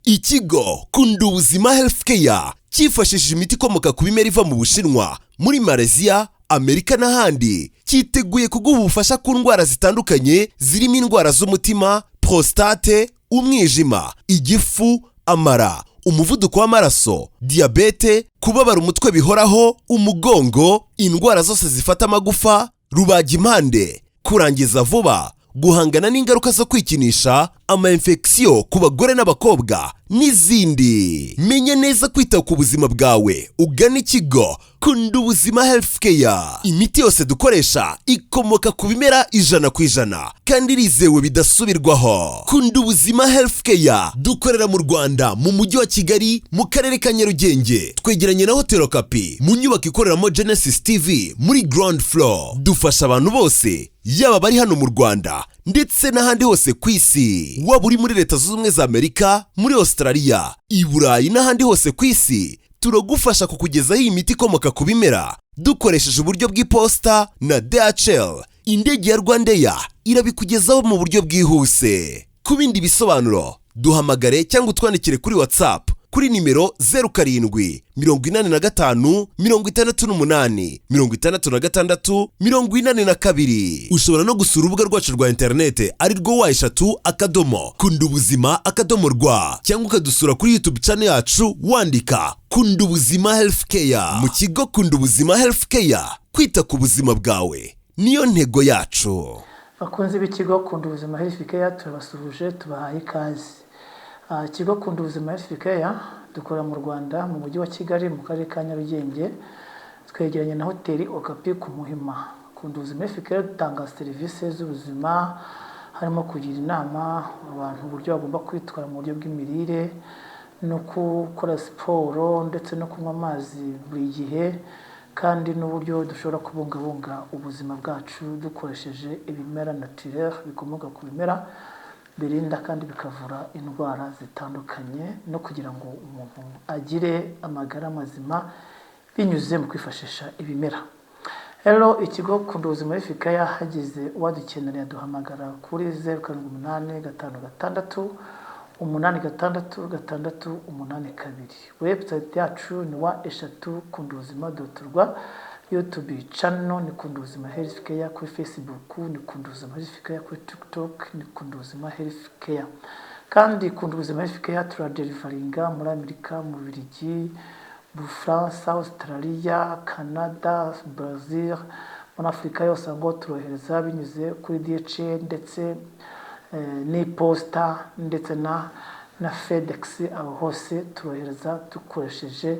Ikigo Kunda Ubuzima Healthcare cyifashishije imiti ikomoka ku bimera iva mu Bushinwa, muri Malaysia, Amerika n'ahandi, cyiteguye kuguha ubufasha ku ndwara zitandukanye zirimo indwara z'umutima, prostate, umwijima, igifu, amara, umuvuduko w'amaraso, diabete, kubabara umutwe bihoraho, umugongo, indwara zose zifata amagufa, rubagimpande, kurangiza vuba, guhangana n'ingaruka zo kwikinisha, ama-infection ku bagore n'abakobwa n'izindi. Menya neza kwita ku buzima bwawe, ugana ikigo Kunda Ubuzima Healthcare. Imiti yose dukoresha ikomoka ku bimera 100% kandi irizewe bidasubirwaho. Kunda Ubuzima Healthcare dukorera mu Rwanda, mu mujyi wa Kigali, mu karere ka Nyarugenge, twegeranye na Hotel Okapi, mu nyubako ikoreramo Genesis TV muri ground floor. Dufasha abantu bose, yaba bari hano mu Rwanda ndetse n'ahandi hose ku isi. Waba uri muri Leta Zunze Ubumwe za Amerika, muri Australia, i Burayi n'ahandi hose ku isi, turagufasha kukugezaho iyi miti ikomoka ku bimera dukoresheje uburyo bw'iposta na DHL. Indege ya Rwandair irabikugezaho mu buryo bwihuse. Ku bindi bisobanuro, duhamagare cyangwa utwandikire kuri WhatsApp kuri nimero 07 85 68 66 42. Ushobora no gusura urubuga rwacu rwa interinete ari rwo wa@kundubuzima.rw cyangwa ukadusura kuri YouTube channel yacu wandika Kunda Ubuzima Healthcare. Mu kigo Kunda Ubuzima Healthcare, kwita ku buzima bwawe niyo ntego yacu. Bakunze b'ikigo Kunda Ubuzima Healthcare, turabasuhuje, tubahaye ikaze. Ikigo Kunda Ubuzima Healthcare dukora mu Rwanda, mu mujyi wa Kigali, mu karere ka Nyarugenge, twegeranye na Hotel Okapi ku Muhima. Kunda Ubuzima Healthcare dutanga serivisi z'ubuzima, harimo kugira inama abantu uburyo bagomba kwitwara mu buryo bw'imirire, no gukora siporo ndetse no kunywa amazi buri gihe, kandi n'uburyo dushobora kubungabunga ubuzima bwacu dukoresheje ibimera naturel bikomoka ku bimera, birinda kandi bikavura indwara zitandukanye, no kugira ngo umuntu agire amagara mazima binyuze mu kwifashisha ibimera. Hello, ikigo Kunda Ubuzima Healthcare hagize uwadukenera duhamagara kuri 0785 866 Website yacu ni wa3kundubuzima.rw. YouTube channel ni Kunda Ubuzima Healthcare, kuri Facebook ni Kunda Ubuzima Healthcare, kuri TikTok ni Kunda Ubuzima Healthcare. Kandi Kunda Ubuzima Healthcare turadelivaringa muri Amerika, mu Bubiligi, mu France, Australia, Canada, Brazil, muri Afurika yose ngo turohereza binyuze kuri DHL ndetse n'iposta ndetse na FedEx. Aho hose turohereza dukoresheje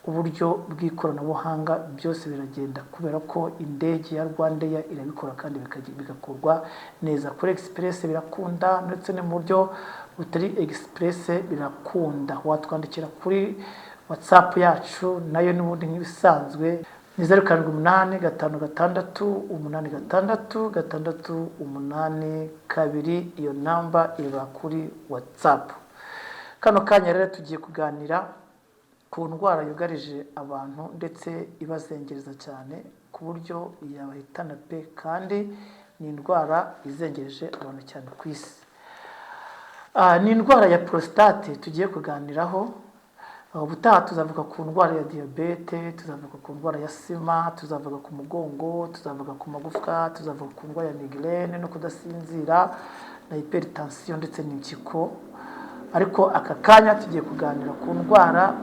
uburyo bw'ikoranabuhanga. Byose biragenda kubera ko indege ya Rwandair irabikora kandi bigakorwa neza. Kuri Express birakunda, ndetse no mu buryo butari Express birakunda. Watwandikira kuri WhatsApp yacu, nayo n'ubundi nk'ibisanzwe ni 0786868682. Iyo namba iba kuri WhatsApp. Kano kanya rero tugiye kuganira ku ndwara yugarije abantu ndetse ibazengereza cyane ku buryo yabahitana pe, kandi ni indwara izengereje abantu cyane ku isi. Ni indwara ya prostate tugiye kuganiraho. Ubutaha tuzavuga ku ndwara ya diabete, tuzavuga ku ndwara ya sima, tuzavuga ku mugongo, tuzavuga ku magufwa, tuzavuga ku ndwara ya migraine no kudasinzira na hypertension ndetse n'impyiko. Ariko aka kanya tugiye kuganira ku ndwara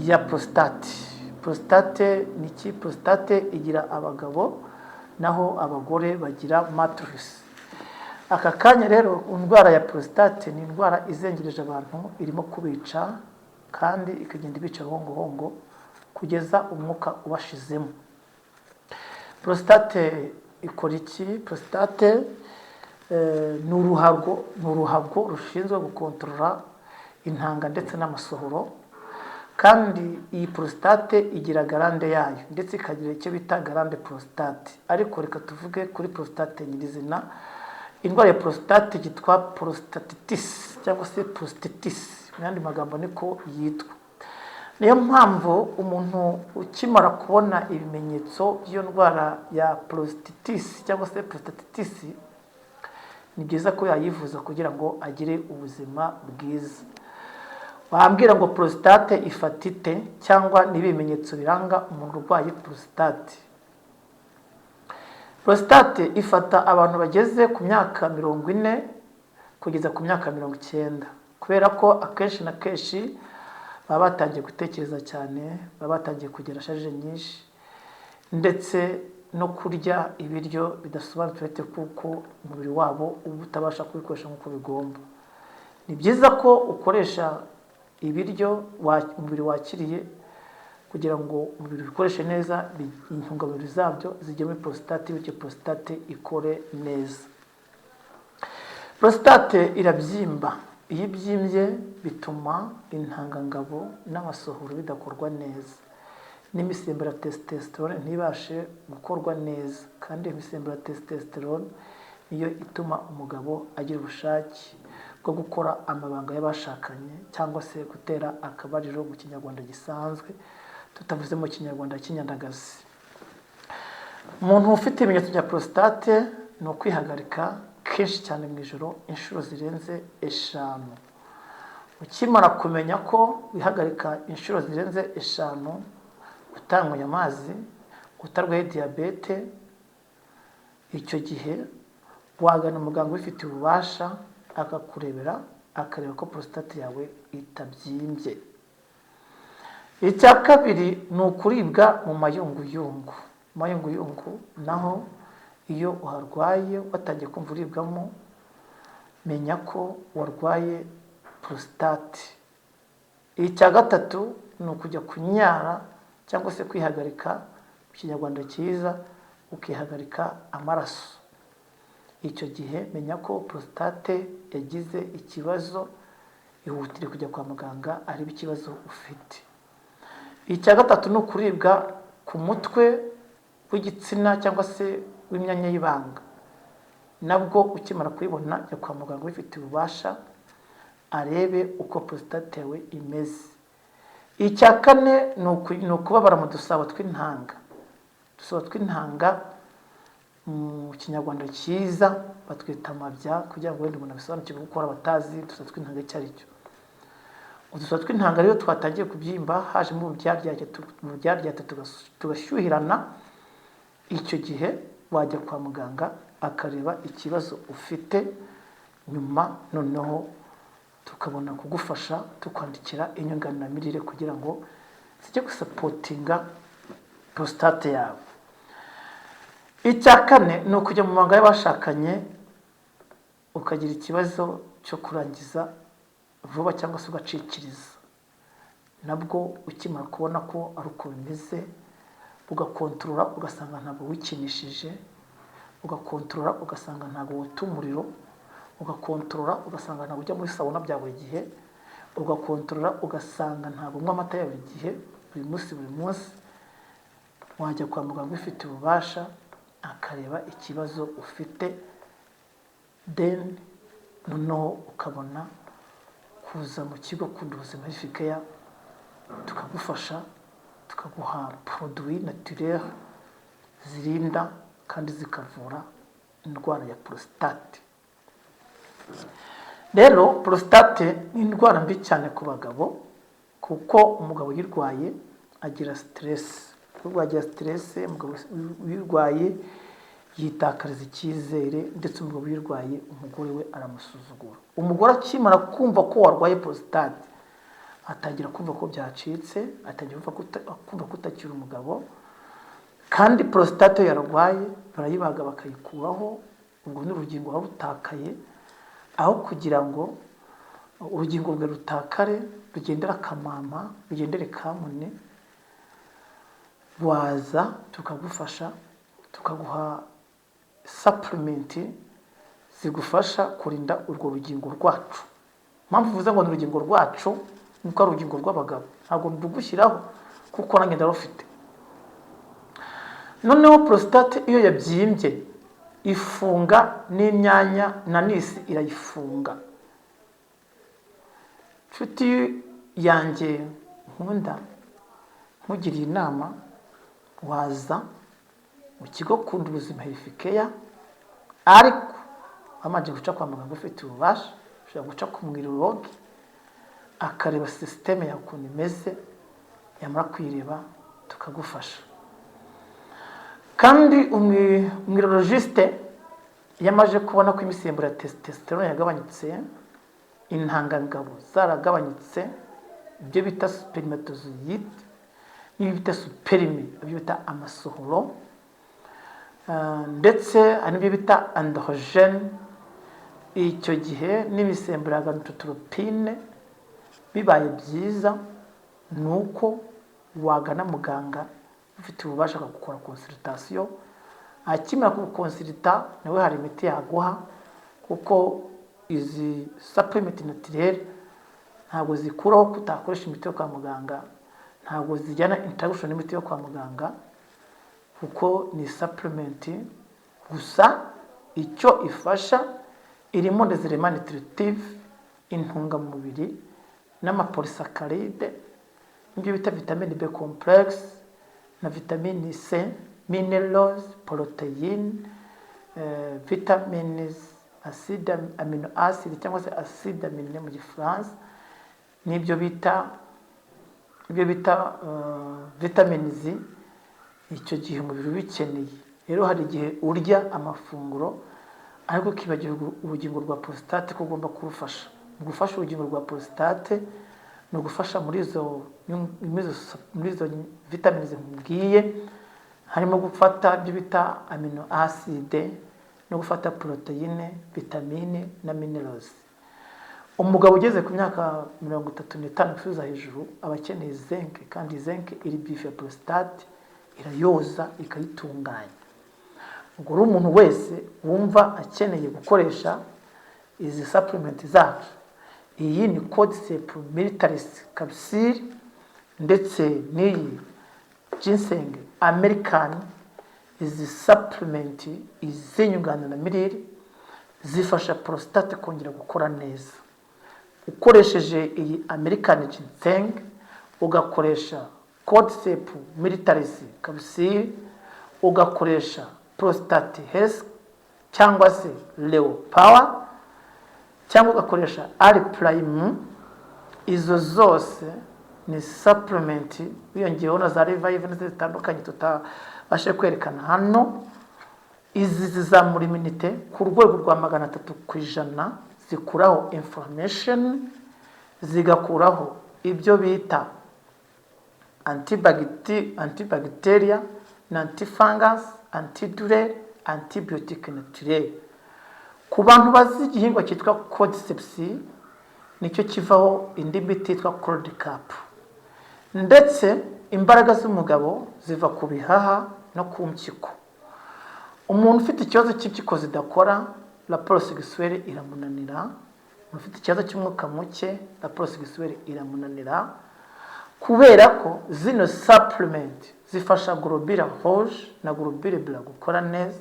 ya prostate. Prostate ni iki? Prostate igira abagabo, naho abagore bagira matrix. Aka kanya rero indwara ya prostate ni indwara izengereje abantu, irimo kubica kandi ikagenda ibica hongo kugeza umwuka ubashizemo. Prostate ikora iki? Prostate ni uruhago rushinzwe gukontorora intanga ndetse n'amasohoro. Kandi iyi prostate igira garande yayo, ndetse ikagira icyo bita garande prostate. Ariko reka tuvuge kuri prostate nyirizina. Indwara ya prostate yitwa prostatitis cyangwa se prostatitis, mu yandi magambo niko yitwa. Niyo mpamvu umuntu ukimara kubona ibimenyetso by'iyo ndwara ya prostatitis cyangwa se prostatitis, ni byiza ko yayivuza kugira ngo agire ubuzima bwiza. Wambwira ngo prostate ifata ite cyangwa n'ibimenyetso biranga umuntu urwaye prostate? Prostate ifata abantu bageze ku myaka 40 kugeza ku myaka 90, kubera ko akenshi na kenshi baba batangiye gutekereza cyane, baba batangiye kugira shaje nyinshi, ndetse no kurya ibiryo bidasobanutse kuko umubiri wabo uba utabasha kubikoresha nk'uko bigomba. Ni byiza ko ukoresha ibiryo umubiri wakiriye kugira ngo umubiri ubikoreshe neza, intungamubiri zabyo zijye muri prostate, bityo prostate ikore neza. Prostate irabyimba. Iyo ibyimbye bituma intangangabo n'amasohoro bidakorwa neza, n'imisemburo ya testosterone ntibashe gukorwa neza, kandi imisemburo ya testosterone niyo ituma umugabo agira ubushake bwo gukora amabanga y'abashakanye cyangwa se gutera akabariro mu kinyarwanda gisanzwe, tutavuze mu kinyarwanda cy'inyandagazi. Umuntu ufite ibimenyetso bya prostate ni ukwihagarika kenshi cyane mu ijoro inshuro zirenze 5. Ukimara kumenya ko wihagarika inshuro zirenze 5, utanyweye amazi, utarwaye diyabete, icyo gihe wagana umuganga ubifitiye ububasha akakurebera, akareba ko prostate yawe itabyimbye. Icya kabiri ni ukuribwa mu mayunguyungu. Mayunguyungu naho iyo uharwaye watangiye kumva uribwamo, menya ko warwaye prostate. Icya gatatu ni ukujya kunyara cyangwa se kwihagarika mu kinyarwanda cyiza, ukihagarika amaraso. Icyo gihe menya ko prostate yagize ikibazo, ihutire kujya kwa muganga arebe ikibazo ufite. Icya gatatu ni ukuribwa ku mutwe w'igitsina cyangwa se w'imyanya y'ibanga. Nabwo ukimara kubibona jya kwa muganga ubifitiye ububasha arebe uko prostate yawe imeze. Icya kane ni ukubabara mu dusabo tw'intanga. Udusabo tw'intanga mu kinyarwanda cyiza batwita amabya, kugira ngo wenda umuntu abisobanukirwe kuko abatazi udusabo tw'intanga icyo ari cyo. Udusabo tw'intanga rero twatangiye kubyimba, hajemo ububyaryate tugashyuhirana, icyo gihe wajya kwa muganga akareba ikibazo ufite, nyuma noneho tukabona kugufasha, tukwandikira inyunganiramirire kugira ngo zijye gusapotinga prostate yawe. Icya kane ni ukujya mu mabanga y'abashakanye, ukagira ikibazo cyo kurangiza vuba cyangwa se ugacikiriza. Nabwo ukimara kubona ko ari uko bimeze, ugakontorora ugasanga ntabwo wikinishije, ugakontorora ugasanga ntabwo wota umuriro, ugakontorora ugasanga ntabwo ujya muri sauna bya buri gihe, ugakontorora ugasanga ntabwo unywa amata ya buri gihe, buri munsi, wajya kwa muganga ufite ububasha akareba ikibazo ufite, then noneho ukabona kuza mu kigo Kunda Ubuzima Health Care, tukagufasha, tukaguha produit naturel zirinda kandi zikavura indwara ya prostate. Rero prostate ni indwara mbi cyane ku bagabo, kuko umugabo uyirwaye agira stress. Urwaye stress, umugabo uyirwaye yitakariza icyizere, ndetse umugabo uyirwaye umugore we aramusuzugura. Umugore akimara kumva ko warwaye prostate atangira kumva ko byacitse, atangira kumva ko utakiri umugabo, kandi prostate yarwaye barayibaga bakayikuraho, ubwo n'urugingo warutakaye, aho kugira ngo urugingo rwe rutakare, rugendera kamama, rugendere kamune, waza tukagufasha, tukaguha supplement zigufasha kurinda urwo rugingo rwacu. Mpamvu uvuze ngo ni urugingo rwacu nuko ari urugingo rw'abagabo, ntabwo ndugushyiraho kuko nanjye ndarufite. Noneho prostate iyo yabyimbye ifunga n'imyanya na nisi irayifunga. Nshuti yanjye nkunda, nkugiriye inama, waza mu kigo Kunda Ubuzima Health Care, ariko wamanje guca kwa muganga ufite ububasha, ushobora guca ku mwirologe akareba sisiteme yawe ukuntu imeze, yamara kwireba tukagufasha. Kandi umwirologiste yamaje kubona ko imisemburo ya testosterone yagabanyutse, intangangabo zaragabanyutse, ibyo bita spermatozoid n'ibyo bita sperme, ibyo bita amasohoro, ndetse n'ibyo bita androgene, icyo gihe n'imisemburo ya gonadotropine bibaye byiza, nuko wagana muganga ufite ububasha gukora consultation. Akimara kukonsulta nawe hari imiti yaguha, kuko izi supplement naturelle ntabwo zikuraho kutakoresha imiti yo kwa muganga, ntabwo zijyana interaction n'imiti yo kwa muganga, kuko ni supplement gusa. Icyo ifasha irimo des éléments nutritifs, intungamubiri n'amapolysaccharide, ibyo bita vitamine B complex na vitamine C, minerals, protein, vitamines, acide amino acid cyangwa se acide amine mu gifaransa, n'ibyo bita vitamines. Icyo gihe umubiri ubikeneye. Rero hari igihe urya amafunguro ariko ukibagirwa ubugingo rwa prostate ko ugomba kurufasha. Mu gufasha urugingo rwa prostate no gufasha muri izo vitamines nkubwiye, harimo gufata ibyo bita amino acide no gufata proteine, vitamine na minerals. Umugabo ugeze ku myaka 35 gusubiza hejuru aba akeneye zinc, kandi zinc iri bife prostate, irayoza ikayitunganya. Ubwo rero umuntu wese wumva akeneye gukoresha izi supplement zacu, iyi ni Cordyceps militaris capsule ndetse n'iyi ginseng american, izi supplement izinyunganiramirire zifasha prostate kongera gukora neza. Ukoresheje iyi american ginseng ugakoresha Cordyceps militaris capsule, ugakoresha prostate health cyangwa se Leo Power, cyangwa ugakoresha Ali Prime, izo zose ni supplement wiyongeyeho na za revive zitandukanye tutabashe kwerekana hano. Izi zizamura immunite ku rwego rwa 300%, zikuraho inflammation, zigakuraho ibyo bita antibacteria na antifungus, antidurel, antibiotic naturel. Ku bantu bazi igihingwa cyitwa Cordyceps, nicyo kivaho indi miti yitwa Cold Cap. Ndetse imbaraga z'umugabo ziva ku bihaha no ku mpyiko. Umuntu ufite ikibazo cy'impyiko zidakora, rapport sexuelle iramunanira. Umuntu ufite ikibazo cy'umwuka muke, rapport sexuelle iramunanira, kubera ko zino supplement zifasha globule rouge na globule blanc gukora neza,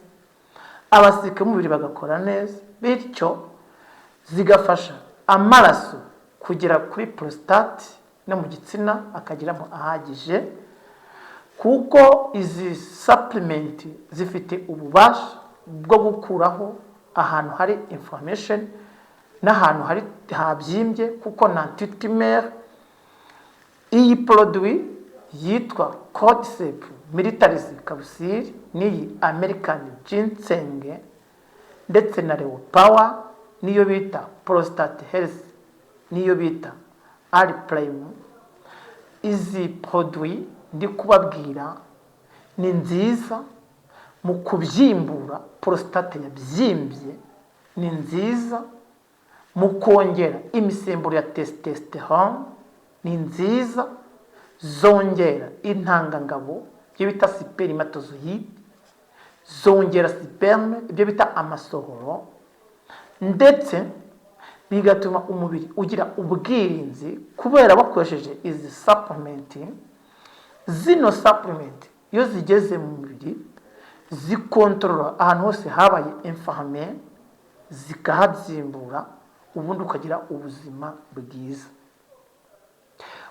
abasirikare b'umubiri bagakora neza, bityo zigafasha amaraso kugera kuri prostate no mu gitsina akagiramo ahagije, kuko izi supplement zifite ububasha bwo gukuraho ahantu hari inflammation n'ahantu hari habyimbye, kuko na antitumeur. Iyi produit yitwa Cordyceps militaris capsule n'iyi American ginseng ndetse na Leo Power, niyo bita prostate health, niyo bita Ali Prime. Izi produit ndi kubabwira ni nziza mu kubyimbura prostate yabyimbye, ni nziza mu kongera imisemburo ya testosterone, ni nziza zongera intangangabo, ibyo bita spermatozoid, zongera sperme, ibyo bita amasohoro, ndetse bigatuma umubiri ugira ubwirinzi kubera bakoresheje izi supplement. Zino supplement iyo zigeze mu mubiri zikontorora ahantu hose habaye inflammé, zikahabyimbura, ubundi ukagira ubuzima bwiza.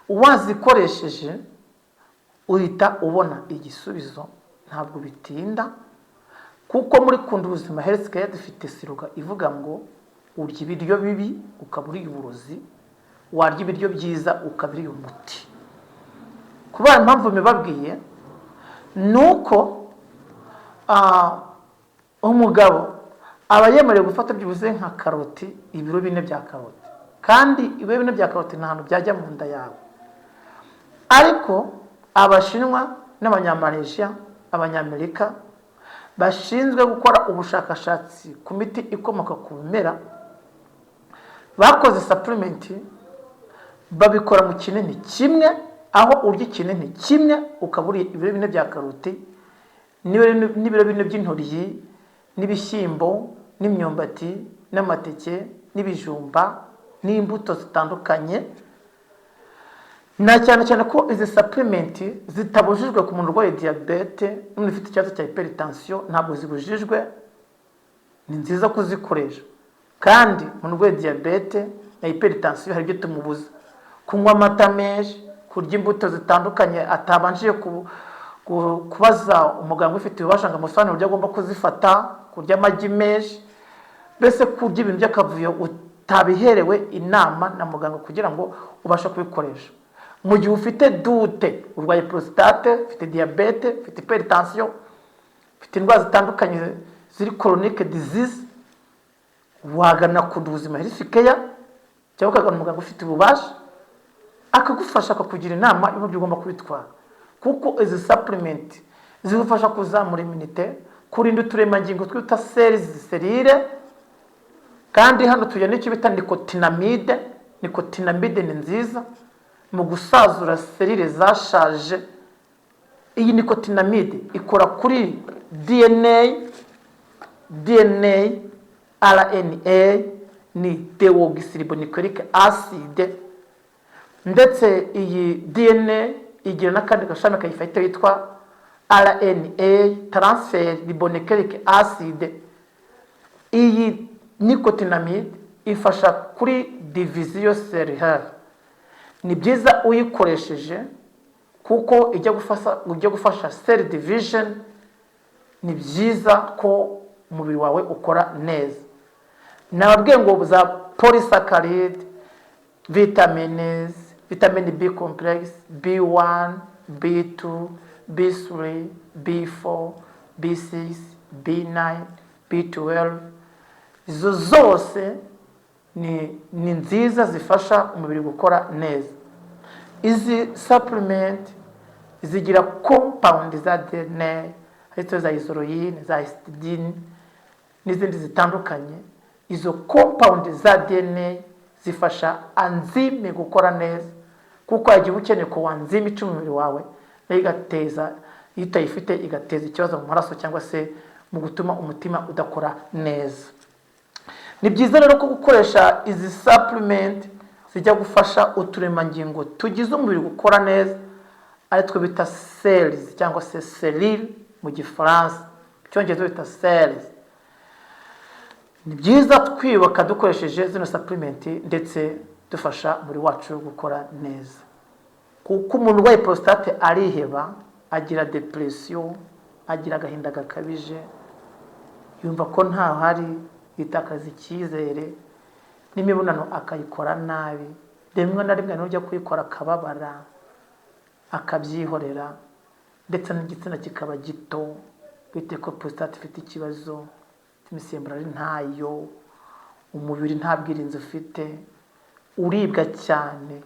Wazikoresheje uhita ubona igisubizo, ntabwo bitinda, kuko muri Kunda Ubuzima Health Care dufite siroga ivuga ngo urya ibiryo bibi ukaba uriye uburozi, warya ibiryo byiza ukaba uriye umuti. Kubera impamvu mibabwiye nuko umugabo aba yemerewe gufata byibuze nka karoti, ibiro 4 bya karoti, kandi ibiro 4 bya karoti nta hantu byajya mu nda yawe. Ariko Abashinwa n'Abanyamalaysia, Abanyamerika bashinzwe gukora ubushakashatsi ku miti ikomoka ku bimera bakoze supplement, babikora mu kinini kimwe, aho urya ikinini kimwe ukaba uriye ibiro 4 bya karoti n'ibiro 4 by'intoryi n'ibishyimbo n'imyumbati n'amateke n'ibijumba n'imbuto zitandukanye. Na cyane ko izi supplement zitabujijwe ku muntu urwaye diabete n'umuntu ufite ikibazo cya hypertension, ntabwo zibujijwe, ni nziza kuzikoresha. Kandi umuntu urwaye diabete na hypertension hari ibyo tumubuza: kunywa amata menshi, kurya imbuto zitandukanye atabanjiye kubaza umuganga ufite ububasha ngo amusobanurire uburyo agomba kuzifata, kurya amagi menshi, mbese kurya ibintu by'akavuyo utabiherewe inama na muganga kugira ngo ubashe kubikoresha. Mu gihe ufite dute, urwaye prostate, ufite diabete, ufite hypertension, ufite indwara zitandukanye ziri chronic disease, wagana Kunda Ubuzima Health Care cyangwa ukagana umuganga ufite ububasha akagufasha akakugira inama y'uburyo ugomba kubitwara. Kuko izi supplement zigufasha kuzamura immunite, kurinda uturemangingo twita cells serire, kandi hano tuya n'icyo bita nicotinamide. Nicotinamide ni nziza mu gusazura serire zashaje. Iyi nicotinamide ikora kuri DNA, RNA ni deoxyribonucleic acid, ndetse iyi DNA igira n'akandi gashami kayifite yitwa RNA transfer ribonucleic acid. Iyi nicotinamide ifasha kuri division cellulaire. Ni byiza uyikoresheje kuko ijya gufasha cell division. Ni byiza ko umubiri wawe ukora neza. Nababwiye ngo za polysaccharide, vitamins, vitamin B complex, B1, B2, B3, B4, B6, B9, B12, izo zose ni nziza zifasha umubiri gukora neza. Izi supplement zigira compound za DNA, harimo za isoleucine, za histidine n'izindi zitandukanye. Izo compound za DNA zifasha enzyme gukora neza, kuko yagiye ukeneye ko enzyme icuma umubiri wawe nayo igateza, iyo utayifite igateza ikibazo mu maraso cyangwa se mu gutuma umutima udakora neza. Ni byiza rero ko gukoresha izi supplement zijya gufasha uturemangingo tugize umubiri gukora neza, ari two bita cells cyangwa se cellule mu Gifaransa, cyongezo bita cells. Ni byiza twibuka dukoresheje zino supplement, ndetse dufasha muri wacu gukora neza. Kuko umuntu urwaye prostate ariheba, agira depression, agira agahinda gakabije, yumva ko nta hari, yitakaza icyizere, n'imibonano akayikora nabi, rimwe na rimwe n'ujya kuyikora akababara, akabyihorera, ndetse n'igitsina kikaba gito, bitewe ko prostate ifite ikibazo, imisemburo ari ntayo, umubiri nta bwirinzi ufite, uribwa cyane.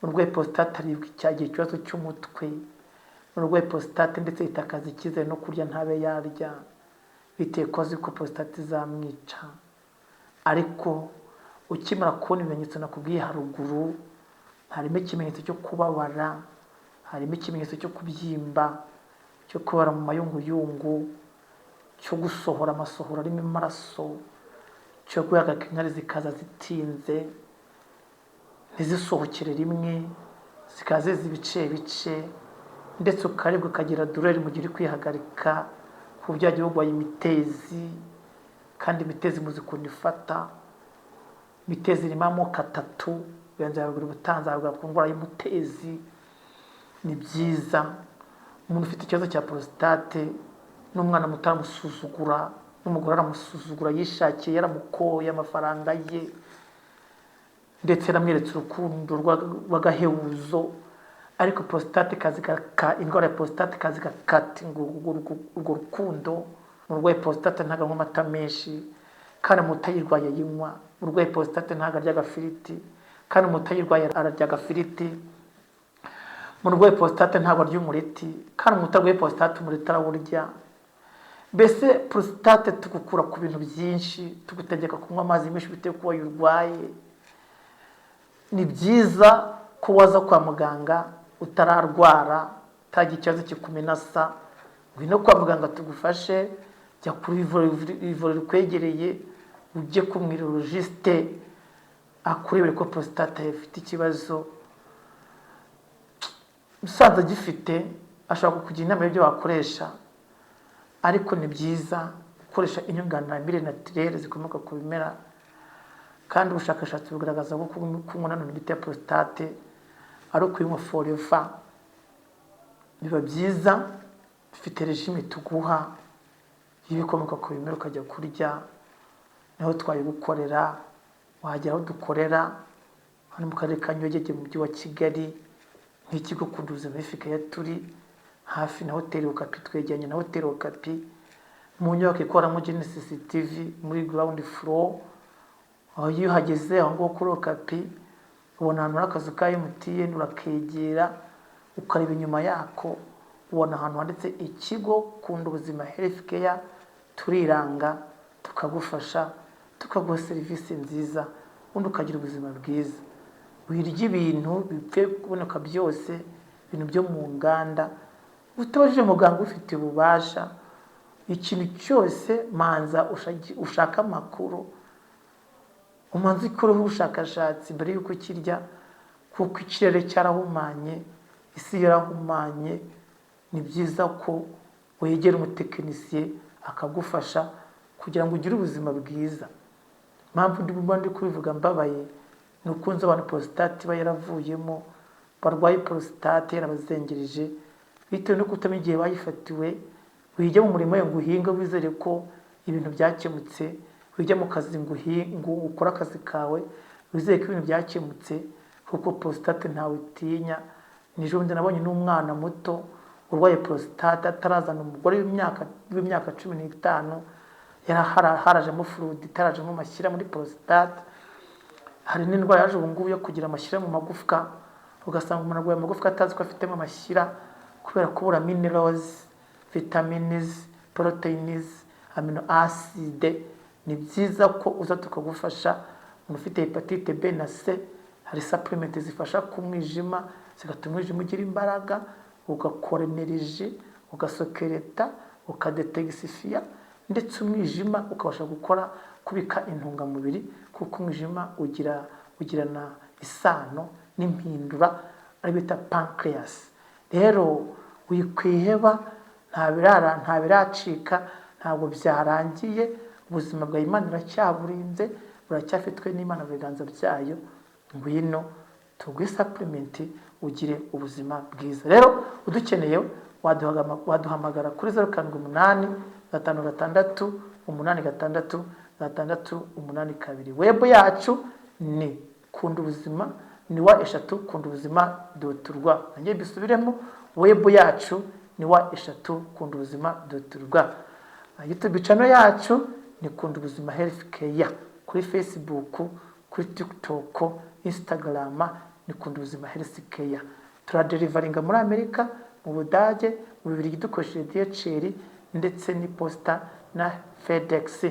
Urwaye prostate aribwa icyagiye ikibazo cy'umutwe, urwaye prostate ndetse yitakaza icyizere no kurya ntabe yarya, bitewe ko azi ko prostate izamwica. Ariko ukimara kubona ibimenyetso nakubwiye haruguru, harimo ikimenyetso cyo kubabara, harimo ikimenyetso cyo kubyimba, cyo kubara mu mayunguyungu, cyo gusohora amasohoro arimo amaraso, cyo guhagarika inkari zikaza zitinze, ntizisohokere rimwe, zikaza ziza ibice, ndetse ukaribwa ukagira dureri mu gihe uri kwihagarika, ku buryo wagiye urwaye imitezi. Kandi imitezi muzi ukuntu ifata. Imitezi irimo amoko 3, uyanzarugura ubutanzarugura ku ndwara y'umutezi. Ni byiza umuntu ufite ikibazo cya prostate n'umwana muto aramusuzugura, n'umugore aramusuzugura, yishakiye yaramukoye amafaranga ye ndetse yaramweretse urukundo rw'agahebuzo, ariko prostate indwara ya prostate kazi gakata urwo rukundo. Umurwayi prostate ntago anywa amata menshi, kandi umutayirwaye yinywa. Umurwayi prostate ntago arya agafiriti, kandi umutayirwaye ararya agafiriti. Umurwayi prostate ntago arya umureti, kandi umutarwaye prostate umureti arawurya. Mbese prostate tugukura ku bintu byinshi, tugutegeka kunywa amazi menshi bitewe kuba yurwaye. Ni byiza ko waza kwa muganga utararwara, utagira ikibazo kikumenasa, ngwino kwa muganga tugufashe. Jya kuri ivuriro rikwegereye, ujye ku mwirologiste akurebere ko prostate ifite ikibazo. Musanze agifite ashobora kukugira inama y'ibyo wakoresha, ariko ni byiza gukoresha inyunganiramirire naturelle zikomoka ku bimera, kandi ubushakashatsi bugaragaza ko kunywa nanone imiti ya prostate ari ukuyinywa forever. Biba byiza bifite regime tuguha y'ibikomoka ku bimera ukajya kurya, naho twayigukorera. Wagera aho dukorera hano mu karere ka Nyarugenge mu mujyi wa Kigali, nk'ikigo Kunda Ubuzima Healthcare turi hafi na hoteli Okapi, twegeranye na hoteli Okapi mu nyubako ikoramo Genesis TV muri ground floor. Aho iyo uhageze aho ngo kuri Okapi ubona ahantu hari akazu ka MTN, urakegera ukareba inyuma yako ubona ahantu handitse ikigo Kunda Ubuzima Healthcare. Turiranga tukagufasha, tukaguha serivisi nziza, ubundi ukagira ubuzima bwiza. Wirya ibintu bipfe kuboneka byose, ibintu byo mu nganda, utabajije muganga ufite ububasha. Ikintu cyose manza ushaka amakuru, umanza ikoreho ubushakashatsi mbere y'uko kirya, kuko ikirere cyarahumanye, isi yarahumanye. Ni byiza ko wegera umutekinisiye akagufasha kugira ngo ugire ubuzima bwiza. Mpamvu ndi kubivuga mbabaye ni ukunze abantu prostate iba yaravuyemo, barwaye prostate yarabazengereje bitewe no kutamenya igihe bayifatiwe. Wijya mu murimo ngo uhinge wizere ko ibintu byakemutse, wijya mu kazi ngo ukore akazi kawe wizere ko ibintu byakemutse, kuko prostate ntawe utinya. Nijoro nabonye n'umwana muto urwaye prostate atarazana umugore w'imyaka 15, harajemo fluid, itarajemo amashyira muri prostate. Hari n'indwara yaje ubu ngubu yo kugira amashyira mu magufwa, ugasanga umuntu arwaye amagufwa atazi ko afitemo amashyira kubera kubura minerals, vitamins, proteins, amino acide. Ni byiza ko uza tukagufasha. Umuntu ufite hepatite B na C, hari supplement zifasha ku mwijima, zigatuma umwijima ugira imbaraga, ugakora energy, ugasokereta, ukadetoxifia, ndetse umwijima ukabasha gukora kubika intungamubiri, kuko umwijima ugirana isano n'impindura ari bita pancreas. Rero wikwiheba, nta biracika, ntabwo byarangiye. Ubuzima bwa Imana iracyaburinze, buracyafitwe n'Imana mu biganza byayo. Ngwino tuguhe supplement ugire ubuzima bwiza. Rero udukeneye waduhamagara kuri 078 556 86 682. Web yacu ni Kunda Ubuzima, ni wa kundubuzima.rw. Nanjye bisubiremo, web yacu ni wa kundubuzima.rw. YouTube channel yacu ni Kunda Ubuzima Healthcare. Kuri Facebook, kuri TikTok, Instagram ni Kunda Ubuzima Healthcare. Turadelivaringa muri Amerika, mu Budage, mu Bubiligi dukoresheje DHL ndetse ni Posta na FedEx.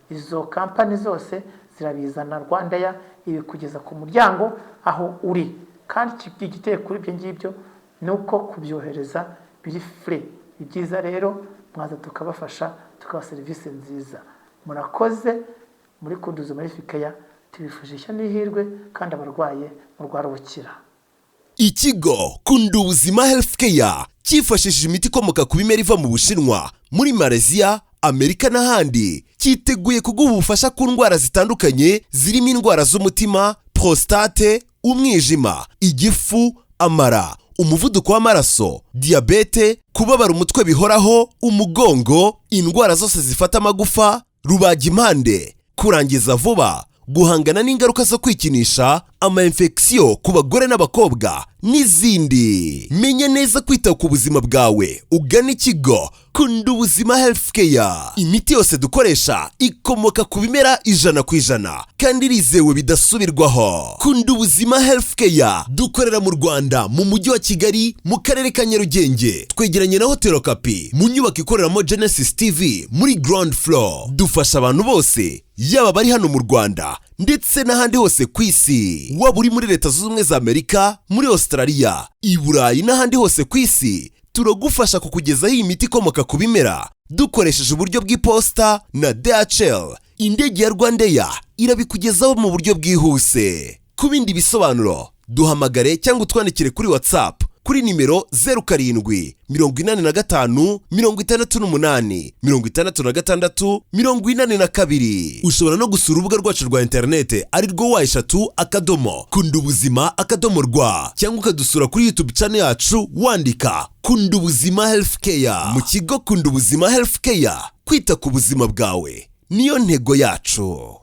Izo company zose zirabizana Rwandair ibikugeza ku muryango aho uri. Kandi igiteye kuri ibyo ngibyo nuko kubyohereza biri free. Ibyiza rero mwaza tukabafasha, tukaba serivisi nziza. Murakoze. Muri Kunda Ubuzima Healthcare tubifashisha n'ihirwe, kandi abarwaye murwara ubukira. Ikigo Kunda Ubuzima Healthcare cyifashishije imiti ikomoka ku bimera iva mu Bushinwa, muri Malaysia, Amerika n'ahandi, cyiteguye kuguha ubufasha ku ndwara zitandukanye zirimo indwara z'umutima, prostate, umwijima, igifu, amara, umuvuduko w'amaraso, diyabete, kubabara umutwe bihoraho, umugongo, indwara zose zifata amagufa, rubagimpande, kurangiza vuba, guhangana n'ingaruka zo kwikinisha, ama-infection ku bagore n'abakobwa n'izindi. Menya neza kwita ku buzima bwawe, ugana ikigo Kunda Ubuzima Healthcare. Imiti yose dukoresha ikomoka ku bimera 100% kandi irizewe bidasubirwaho. Kunda Ubuzima Healthcare dukorera mu Rwanda mu mujyi wa Kigali mu karere ka Nyarugenge, twegeranye na Hotel Okapi mu nyubako ikoreramo Genesis TV muri ground floor. Dufasha abantu bose, yaba bari hano mu Rwanda ndetse n'ahandi hose ku isi. Waba uri muri Leta Zunze Ubumwe za Amerika, muri Australia, i Burayi n'ahandi hose ku isi, turagufasha kukugezaho iyi miti ikomoka ku bimera dukoresheje uburyo bw'iposta na DHL. Indege ya Rwandair irabikugezaho mu buryo bwihuse. Ku bindi bisobanuro duhamagare cyangwa utwandikire kuri WhatsApp kuri nimero 07 85 68 66 42. Ushobora no gusura urubuga rwacu rwa interinete ari rwo wa3.kundubuzima.rw cyangwa ukadusura kuri YouTube channel yacu wandika Kunda Ubuzima Healthcare. Mu kigo Kunda Ubuzima Healthcare, kwita ku buzima bwawe niyo ntego yacu.